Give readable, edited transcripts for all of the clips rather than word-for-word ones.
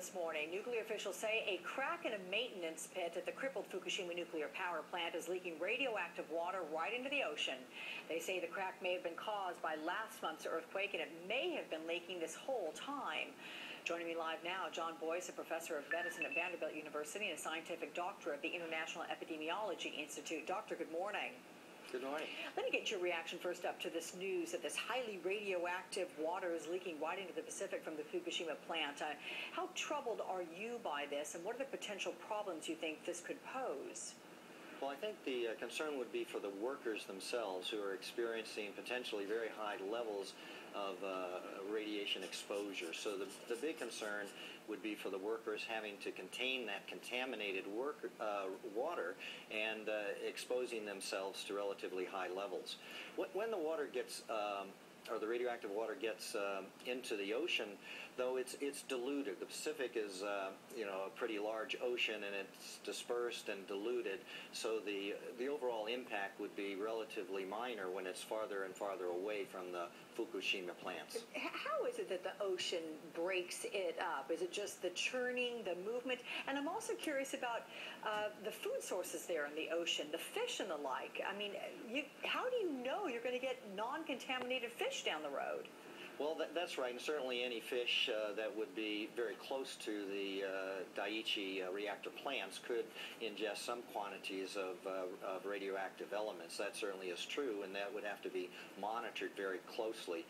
this morning. Nuclear officials say a crack in a maintenance pit at the crippled Fukushima nuclear power plant is leaking radioactive water right into the ocean. They say the crack may have been caused by last month's earthquake, and it may have been leaking this whole time. Joining me live now, John Boice, a professor of medicine at Vanderbilt University and a scientific doctor at the International Epidemiology Institute. Doctor, good morning. Good morning. Let me get your reaction first up to this news that this highly radioactive water is leaking right into the Pacific from the Fukushima plant. How troubled are you by this, and what are the potential problems you think this could pose? Well, I think the concern would be for the workers themselves who are experiencing potentially very high levels of radiation exposure. So the big concern would be for the workers having to contain that contaminated water and exposing themselves to relatively high levels. When the water gets or the radioactive water gets into the ocean, though it's diluted. The Pacific is a pretty large ocean, and it's dispersed and diluted, so the overall impact would be relatively minor when it's farther and farther away from the Fukushima plants. How is it that the ocean breaks it up? Is it just the churning, the movement? And I'm also curious about the food sources there in the ocean, the fish and the like. I mean, how do you know you're going to get non-contaminated fish down the road? Well, that's right, and certainly any fish that would be very close to the Daiichi reactor plants could ingest some quantities of radioactive elements. That certainly is true, and that would have to be monitored very closely.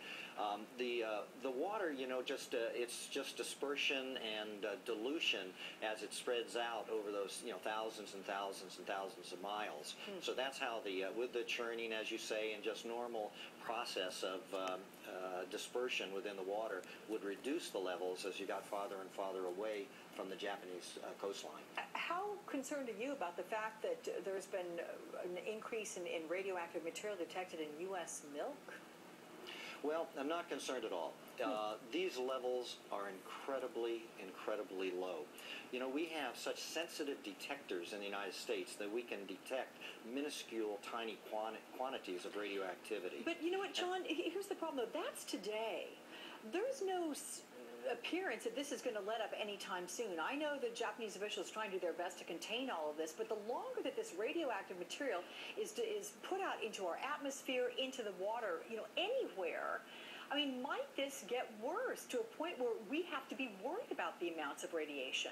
The water, it's just dispersion and dilution as it spreads out over those, thousands and thousands and thousands of miles. So that's how with the churning, as you say, and just normal process of dispersion within the water would reduce the levels as you got farther and farther away from the Japanese coastline. How concerned are you about the fact that there's been an increase in radioactive material detected in U.S. milk? Well, I'm not concerned at all. These levels are incredibly, incredibly low. We have such sensitive detectors in the United States that we can detect minuscule, tiny quantities of radioactivity. But you know what, John? Here's the problem, though. That's today. There's no appearance that this is going to let up anytime soon. I know the Japanese officials are trying to do their best to contain all of this, but the longer that this radioactive material is put out into our atmosphere, into the water, anywhere, I mean, might this get worse to a point where we have to be worried about the amounts of radiation?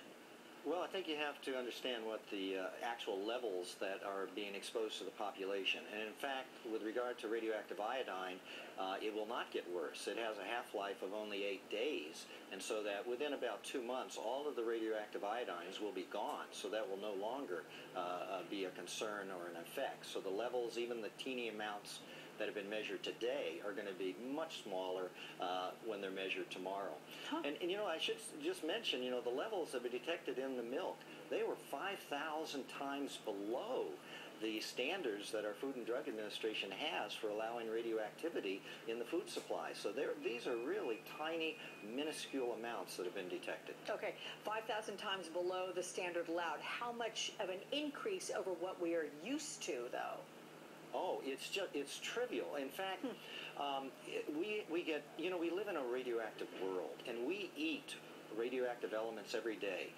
Well, I think you have to understand what the actual levels that are being exposed to the population. And in fact, with regard to radioactive iodine, it will not get worse. It has a half-life of only 8 days. And so that within about 2 months, all of the radioactive iodines will be gone. So that will no longer be a concern or an effect. So the levels, even the teeny amounts that have been measured today, are going to be much smaller when they're measured tomorrow. Huh. And I should just mention, the levels that were detected in the milk, they were 5,000 times below the standards that our Food and Drug Administration has for allowing radioactivity in the food supply. So these are really tiny, minuscule amounts that have been detected. Okay, 5,000 times below the standard allowed. How much of an increase over what we are used to, though? Oh, it's trivial. In fact, we live in a radioactive world, and we eat radioactive elements every day.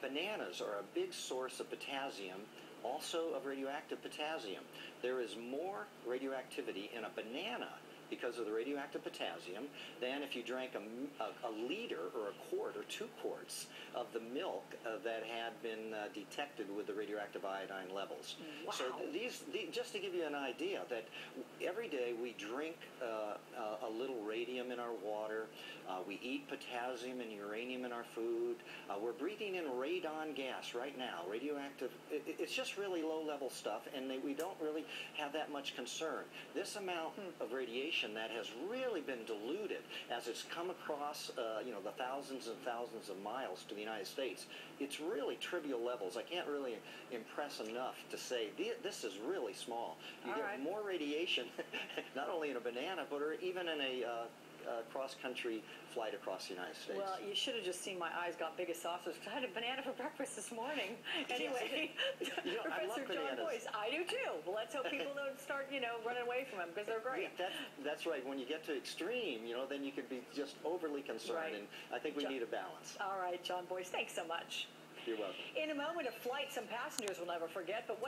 Bananas are a big source of potassium, also of radioactive potassium. There is more radioactivity in a banana because of the radioactive potassium than if you drank a liter or a quart or 2 quarts of the milk that had been detected with the radioactive iodine levels. Wow. So just to give you an idea, that every day we drink a little radium in our water, we eat potassium and uranium in our food, we're breathing in radon gas right now, radioactive. It's just really low-level stuff, and we don't really have that much concern. This amount of radiation that has really been diluted as it's come across the thousands and thousands of miles to the United States, it's really trivial levels. I can't really impress enough to say this is really small. You get more radiation not only in a banana, but even in a cross-country flight across the United States. Well, you should have just seen my eyes got big as saucers because I had a banana for breakfast this morning. Anyway, I love Professor John bananas. Boice, I do too. Well, let's hope people don't start, running away from them because they're great. That's right. When you get to extreme, then you can be just overly concerned, Right. and I think we need a balance. All right, John Boice, thanks so much. You're welcome. In a moment, a flight some passengers will never forget, but what